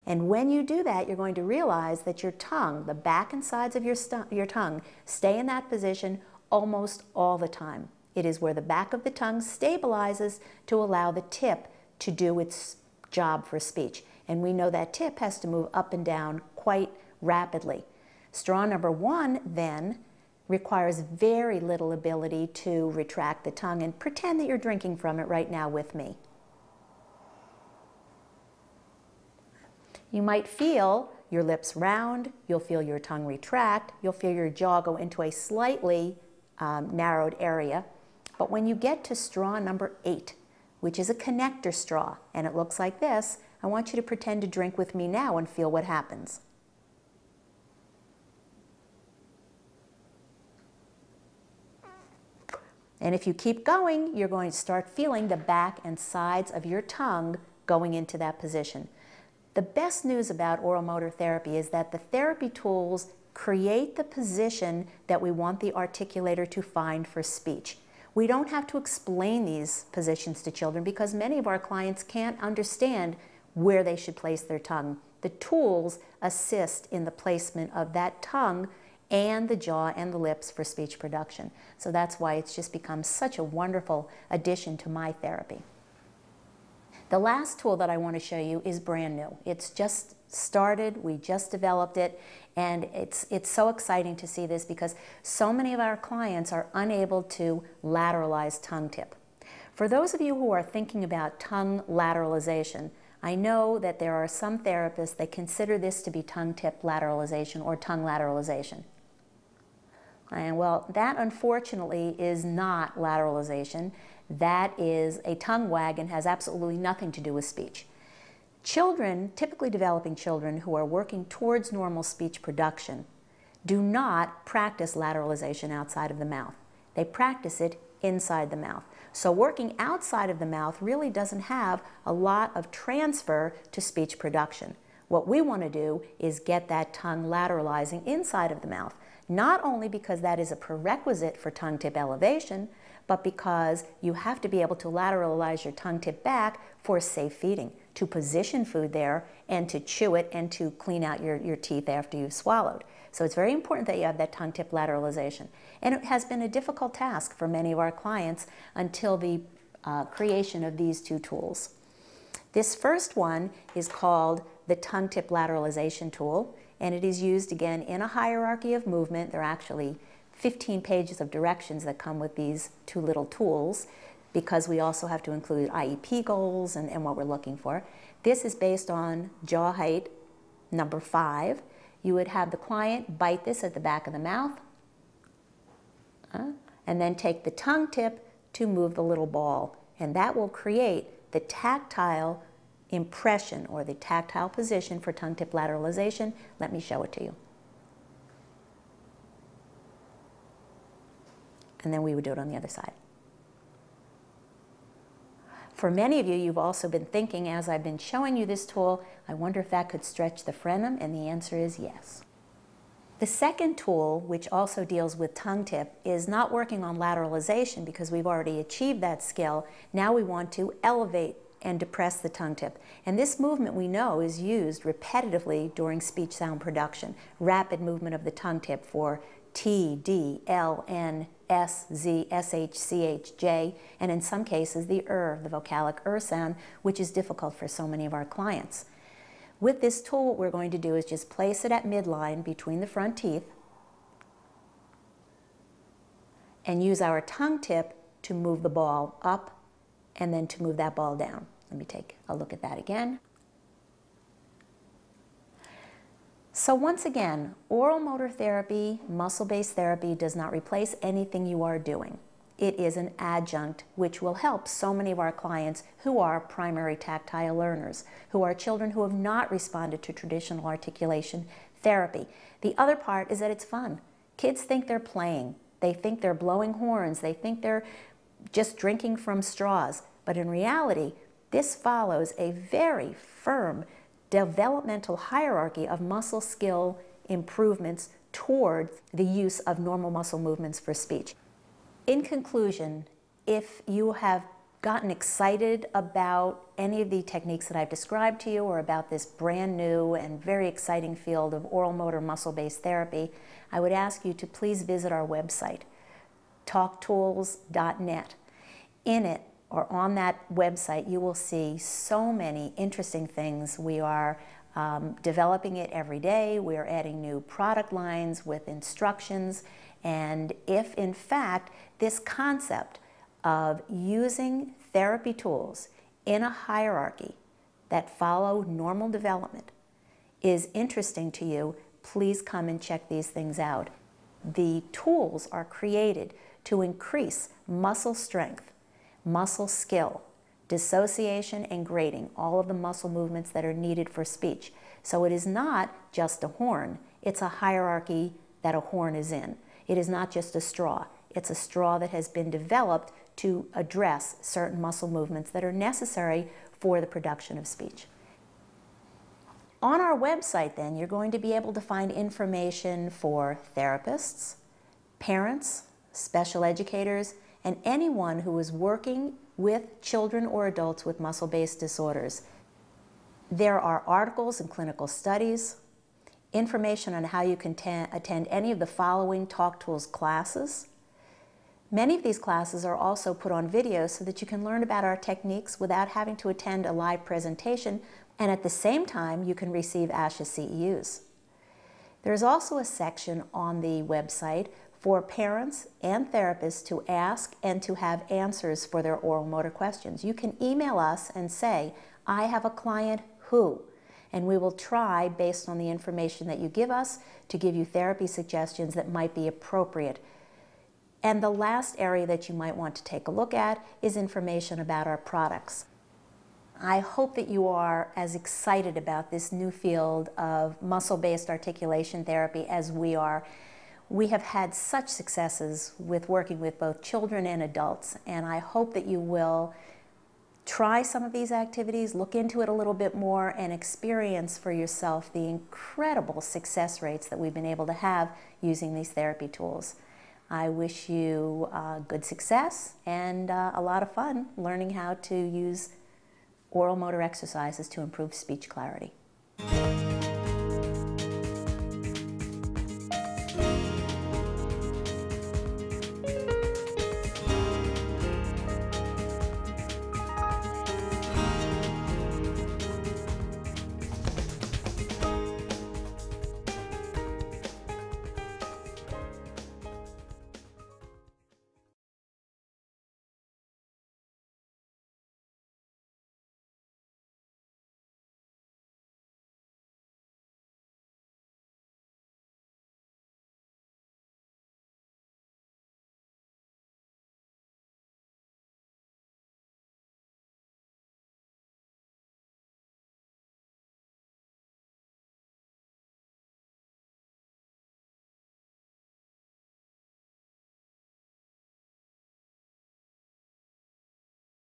And when you do that, you're going to realize that your tongue, the back and sides of your tongue, stay in that position almost all the time. It is where the back of the tongue stabilizes to allow the tip to do its job for speech. And we know that tip has to move up and down quite rapidly. Straw number 1 then requires very little ability to retract the tongue, and pretend that you're drinking from it right now with me. You might feel your lips round, you'll feel your tongue retract, you'll feel your jaw go into a slightly narrowed area. But when you get to straw number 8, which is a connector straw, and it looks like this, I want you to pretend to drink with me now and feel what happens. And if you keep going, you're going to start feeling the back and sides of your tongue going into that position. The best news about oral motor therapy is that the therapy tools create the position that we want the articulator to find for speech. We don't have to explain these positions to children because many of our clients can't understand where they should place their tongue. The tools assist in the placement of that tongue and the jaw and the lips for speech production. So that's why it's just become such a wonderful addition to my therapy. The last tool that I want to show you is brand new. It's just started, we just developed it, and it's so exciting to see this because so many of our clients are unable to lateralize tongue tip. For those of you who are thinking about tongue lateralization, I know that there are some therapists that consider this to be tongue tip lateralization or tongue lateralization. And well, that unfortunately is not lateralization. That is a tongue wag and has absolutely nothing to do with speech. Children, typically developing children who are working towards normal speech production, do not practice lateralization outside of the mouth. They practice it inside the mouth. So working outside of the mouth really doesn't have a lot of transfer to speech production. What we want to do is get that tongue lateralizing inside of the mouth, not only because that is a prerequisite for tongue tip elevation, but because you have to be able to lateralize your tongue tip back for safe feeding, to position food there and to chew it and to clean out your teeth after you've swallowed. So it's very important that you have that tongue tip lateralization. And it has been a difficult task for many of our clients until the creation of these two tools. This first one is called the tongue tip lateralization tool, and it is used again in a hierarchy of movement. There are actually 15 pages of directions that come with these two little tools because we also have to include IEP goals and what we're looking for. This is based on jaw height number 5. You would have the client bite this at the back of the mouth and then take the tongue tip to move the little ball, and that will create the tactile impression or the tactile position for tongue tip lateralization. Let me show it to you. And then we would do it on the other side. For many of you, you've also been thinking, as I've been showing you this tool, I wonder if that could stretch the frenum, and the answer is yes. The second tool, which also deals with tongue tip, is not working on lateralization because we've already achieved that skill. Now we want to elevate and depress the tongue tip. And this movement we know is used repetitively during speech sound production. Rapid movement of the tongue tip for T, D, L, N, S, Z, SH, CH, J, and in some cases the the vocalic sound, which is difficult for so many of our clients. With this tool, what we're going to do is just place it at midline between the front teeth and use our tongue tip to move the ball up and then to move that ball down. Let me take a look at that again. So once again, oral motor therapy, muscle-based therapy does not replace anything you are doing. It is an adjunct which will help so many of our clients who are primary tactile learners, who are children who have not responded to traditional articulation therapy. The other part is that it's fun. Kids think they're playing. They think they're blowing horns. They think they're just drinking from straws. But in reality, this follows a very firm developmental hierarchy of muscle skill improvements towards the use of normal muscle movements for speech. In conclusion, if you have gotten excited about any of the techniques that I've described to you or about this brand new and very exciting field of oral motor muscle-based therapy, I would ask you to please visit our website, talktools.net. In it, or on that website, you will see so many interesting things. We are developing it every day. We are adding new product lines with instructions. And if, in fact, this concept of using therapy tools in a hierarchy that follow normal development is interesting to you, please come and check these things out. The tools are created to increase muscle strength, muscle skill, dissociation and grading, all of the muscle movements that are needed for speech. So it is not just a horn, it's a hierarchy that a horn is in. It is not just a straw. It's a straw that has been developed to address certain muscle movements that are necessary for the production of speech. On our website, then, you're going to be able to find information for therapists, parents, special educators, and anyone who is working with children or adults with muscle-based disorders. There are articles and clinical studies, information on how you can attend any of the following Talk Tools classes. Many of these classes are also put on video so that you can learn about our techniques without having to attend a live presentation, and at the same time you can receive ASHA CEUs. There's also a section on the website for parents and therapists to ask and to have answers for their oral motor questions. You can email us and say, I have a client who, and we will try, based on the information that you give us, to give you therapy suggestions that might be appropriate. And the last area that you might want to take a look at is information about our products. I hope that you are as excited about this new field of muscle-based articulation therapy as we are. We have had such successes with working with both children and adults, and I hope that you will try some of these activities, look into it a little bit more, and experience for yourself the incredible success rates that we've been able to have using these therapy tools. I wish you good success and a lot of fun learning how to use oral motor exercises to improve speech clarity.